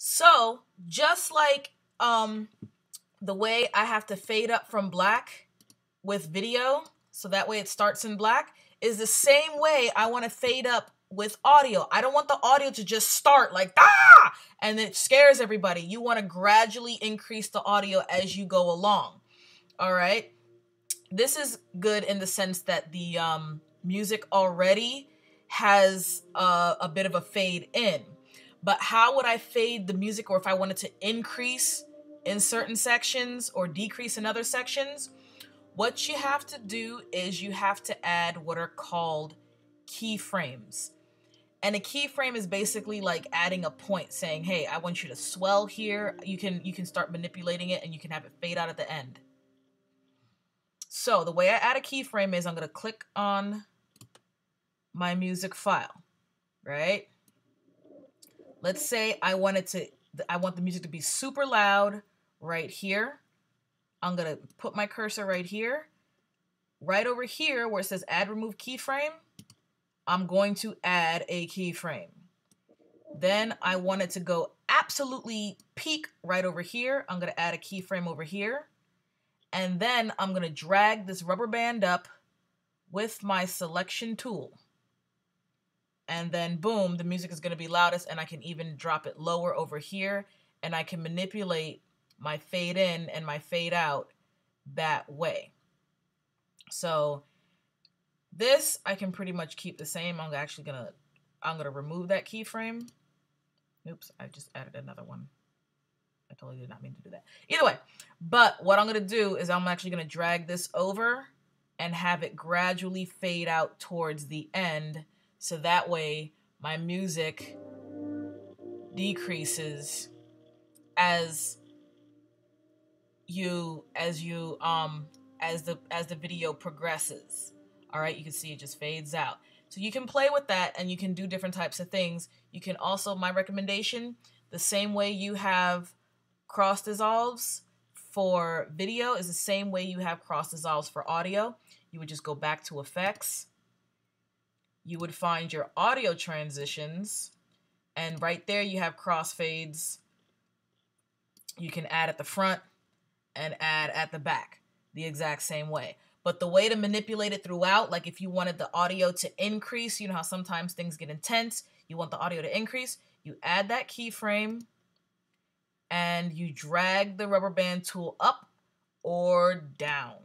So just like the way I have to fade up from black with video, so that way it starts in black, is the same way I want to fade up with audio. I don't want the audio to just start like ah and it scares everybody. You want to gradually increase the audio as you go along. All right. This is good in the sense that the music already has a bit of a fade in. But how would I fade the music, or if I wanted to increase in certain sections or decrease in other sections? What you have to do is you have to add what are called keyframes. And a keyframe is basically like adding a point saying, hey, I want you to swell here. You can start manipulating it and you can have it fade out at the end. So the way I add a keyframe is I'm going to click on my music file, right? Let's say I want the music to be super loud right here. I'm going to put my cursor right here. Right over here where it says add remove keyframe, I'm going to add a keyframe. Then I want it to go absolutely peak right over here. I'm going to add a keyframe over here. And then I'm going to drag this rubber band up with my selection tool. And then boom, the music is going to be loudest, and I can even drop it lower over here, and I can manipulate my fade in and my fade out that way. So this I can pretty much keep the same. I'm gonna remove that keyframe. Oops, I just added another one. I totally did not mean to do that. Either way, but what I'm gonna do is I'm actually gonna drag this over and have it gradually fade out towards the end, so that way my music decreases as the video progresses. All right, you can see it just fades out. So you can play with that and you can do different types of things. You can also, my recommendation, the same way you have cross dissolves for video is the same way you have cross dissolves for audio. You would just go back to effects. You would find your audio transitions, and right there you have crossfades. You can add at the front and add at the back the exact same way. But the way to manipulate it throughout, like if you wanted the audio to increase, you know how sometimes things get intense, you want the audio to increase, you add that keyframe and you drag the rubber band tool up or down.